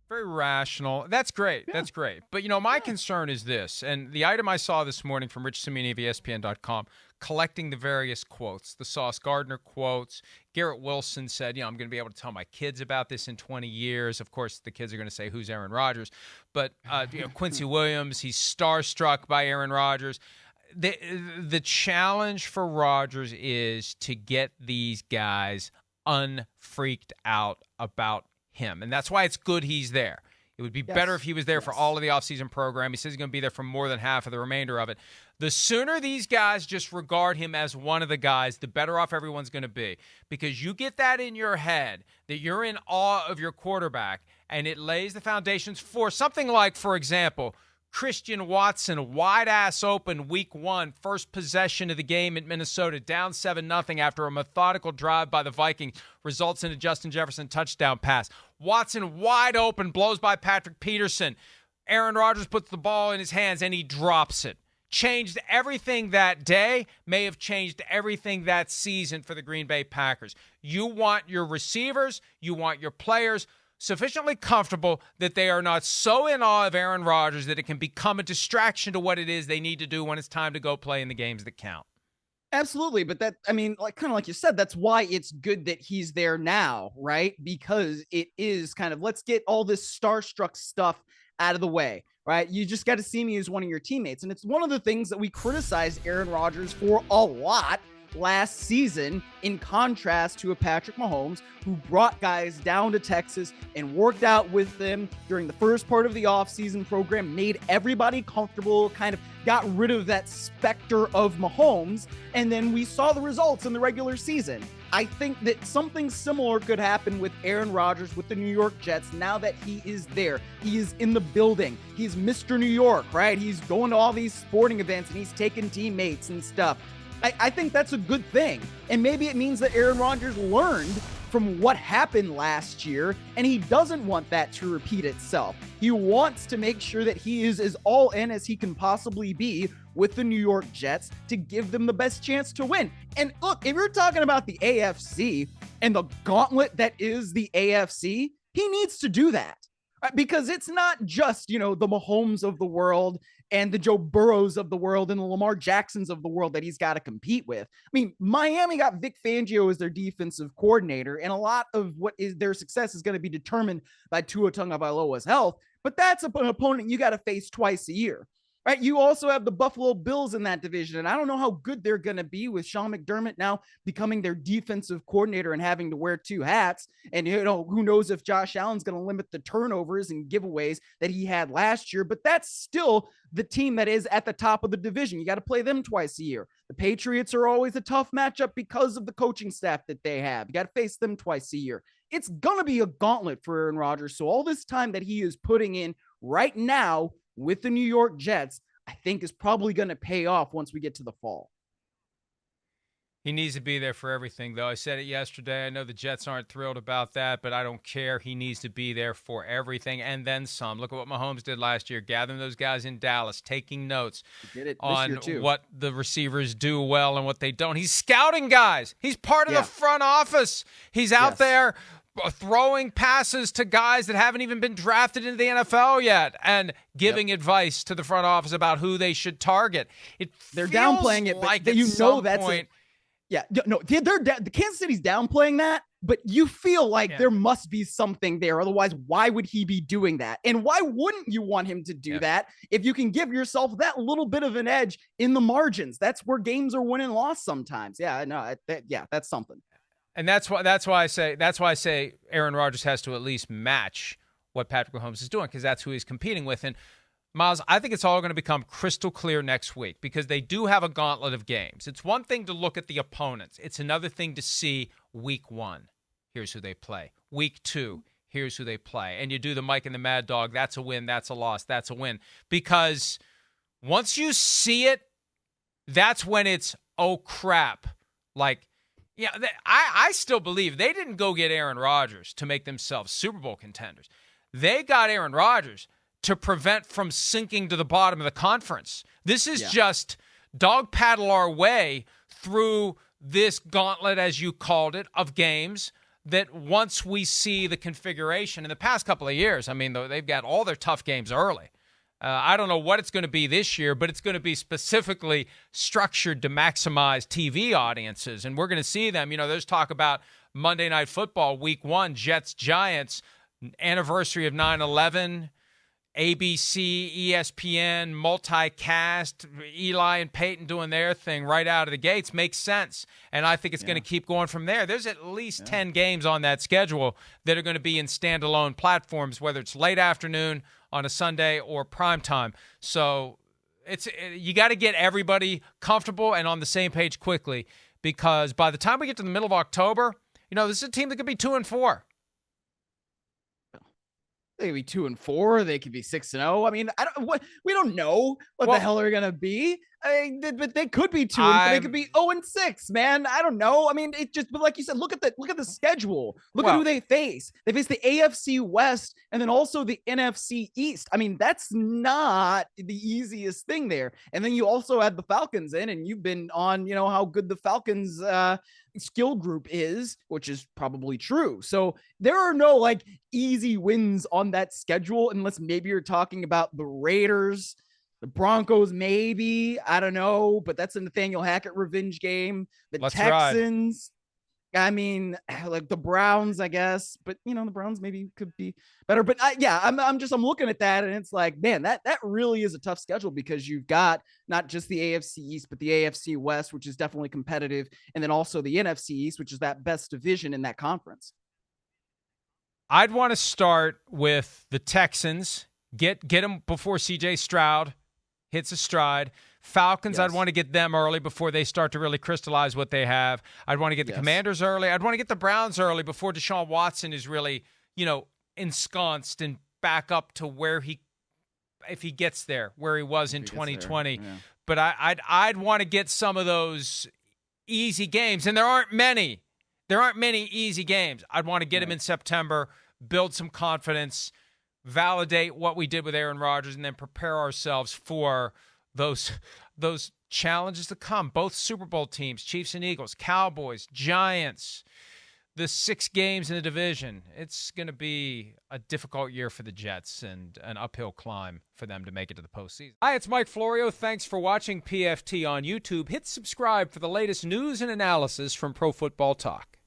Very rational. That's great. Yeah. That's great. But, my concern is this, and the item I saw this morning from Rich Cimini of ESPN.com, collecting the various quotes, the Sauce Gardner quotes. Garrett Wilson said, I'm going to be able to tell my kids about this in 20 years. Of course, the kids are going to say, who's Aaron Rodgers? But, Quincy Williams, he's starstruck by Aaron Rodgers. The challenge for Rodgers is to get these guys unfreaked out about him. And that's why it's good he's there. It would be better if he was there for all of the offseason program. He says he's going to be there for more than half of the remainder of it. The sooner these guys just regard him as one of the guys, the better off everyone's going to be. Because you get that in your head, that you're in awe of your quarterback, and it lays the foundations for something like, for example, Christian Watson, wide-ass open, week 1, first possession of the game at Minnesota, down 7-0 after a methodical drive by the Vikings, results in a Justin Jefferson touchdown pass. Watson wide open, blows by Patrick Peterson. Aaron Rodgers puts the ball in his hands, and he drops it. Changed everything that day, may have changed everything that season for the Green Bay Packers. You want your receivers, you want your players sufficiently comfortable that they are not so in awe of Aaron Rodgers that it can become a distraction to what it is they need to do when it's time to go play in the games that count. Absolutely. But kind of like you said, that's why it's good that he's there now, right? Because it is kind of, let's get all this starstruck stuff out of the way, right? You just got to see me as one of your teammates. And it's one of the things that we criticized Aaron Rodgers for a lot last season, in contrast to a Patrick Mahomes who brought guys down to Texas and worked out with them during the first part of the offseason program, made everybody comfortable, kind of got rid of that specter of Mahomes, and then we saw the results in the regular season. I think that something similar could happen with Aaron Rodgers with the New York Jets now that he is there. He is in the building. He's Mr. New York, right? He's going to all these sporting events and he's taking teammates and stuff. I think that's a good thing. And maybe it means that Aaron Rodgers learned from what happened last year, and he doesn't want that to repeat itself. He wants to make sure that he is as all in as he can possibly be with the New York Jets to give them the best chance to win. And look, if you're talking about the AFC and the gauntlet that is the AFC, he needs to do that. Because it's not just, the Mahomes of the world and the Joe Burrows of the world and the Lamar Jacksons of the world that he's got to compete with. I mean, Miami got Vic Fangio as their defensive coordinator, and a lot of what is their success is going to be determined by Tua Tagovailoa's health, but that's an opponent you got to face twice a year. Right. You also have the Buffalo Bills in that division. And I don't know how good they're going to be with Sean McDermott now becoming their defensive coordinator and having to wear 2 hats. And, who knows if Josh Allen's going to limit the turnovers and giveaways that he had last year. But that's still the team that is at the top of the division. You got to play them twice a year. The Patriots are always a tough matchup because of the coaching staff that they have. You got to face them twice a year. It's going to be a gauntlet for Aaron Rodgers. So all this time that he is putting in right now with the New York Jets, I think is probably going to pay off once we get to the fall. He needs to be there for everything, though. I said it yesterday. I know the Jets aren't thrilled about that, but I don't care. He needs to be there for everything and then some. Look at what Mahomes did last year, gathering those guys in Dallas, taking notes on what the receivers do well and what they don't. He's scouting guys. He's part of the front office. He's out there throwing passes to guys that haven't even been drafted into the NFL yet and giving advice to the front office about who they should target. They're downplaying it, but the Kansas City's downplaying that, but you feel like there must be something there. Otherwise, why would he be doing that? And why wouldn't you want him to do that if you can give yourself that little bit of an edge in the margins? That's where games are won and lost sometimes. That's something. And that's why I say Aaron Rodgers has to at least match what Patrick Mahomes is doing, because that's who he's competing with. And Myles, I think it's all going to become crystal clear next week because they do have a gauntlet of games. It's one thing to look at the opponents. It's another thing to see week 1. Here's who they play. Week 2, here's who they play. And you do the Mike and the Mad Dog. That's a win. That's a loss. That's a win. Because once you see it, that's when it's, oh, crap. I still believe they didn't go get Aaron Rodgers to make themselves Super Bowl contenders. They got Aaron Rodgers to prevent from sinking to the bottom of the conference. This is just dog paddle our way through this gauntlet, as you called it, of games that once we see the configuration in the past couple of years, I mean, they've got all their tough games early. I don't know what it's going to be this year, but it's going to be specifically structured to maximize TV audiences. And we're going to see them. There's talk about Monday Night Football, Week 1, Jets-Giants, anniversary of 9/11, ABC, ESPN, multicast, Eli and Peyton doing their thing right out of the gates makes sense. And I think it's going to keep going from there. There's at least 10 games on that schedule that are going to be in standalone platforms, whether it's late afternoon on a Sunday or prime time. So you got to get everybody comfortable and on the same page quickly, because by the time we get to the middle of October, this is a team that could be 2-4. They could be 2-4. They could be 6-0. I mean, we don't know what the hell they're gonna be. But they could be 2. They could be 0-6. Man, I don't know. I mean, but like you said, look at the schedule. Look at who they face. They face the AFC West and then also the NFC East. I mean, that's not the easiest thing there. And then you also add the Falcons in, and you've been on, how good the Falcons skill group is, which is probably true. So there are no easy wins on that schedule, unless maybe you're talking about the Raiders, the Broncos, maybe, I don't know, but that's a Nathaniel Hackett revenge game. The Texans, I mean, the Browns, I guess, but the Browns maybe could be better. But I'm looking at that, and it's like, man, that really is a tough schedule, because you've got not just the AFC East, but the AFC West, which is definitely competitive, and then also the NFC East, which is that best division in that conference. I'd want to start with the Texans, get them before CJ Stroud hits a stride. Falcons, yes. I'd want to get them early before they start to really crystallize what they have. I'd want to get the Commanders early. I'd want to get the Browns early before Deshaun Watson is really, ensconced and back up to where if he gets there, where he was in 2020. Yeah. But I'd want to get some of those easy games, and there aren't many. There aren't many easy games. I'd want to get them in September, build some confidence, validate what we did with Aaron Rodgers, and then prepare ourselves for those challenges to come. Both Super Bowl teams, Chiefs and Eagles, Cowboys, Giants, the 6 games in the division. It's going to be a difficult year for the Jets and an uphill climb for them to make it to the postseason. Hi, it's Mike Florio. Thanks for watching PFT on YouTube. Hit subscribe for the latest news and analysis from Pro Football Talk.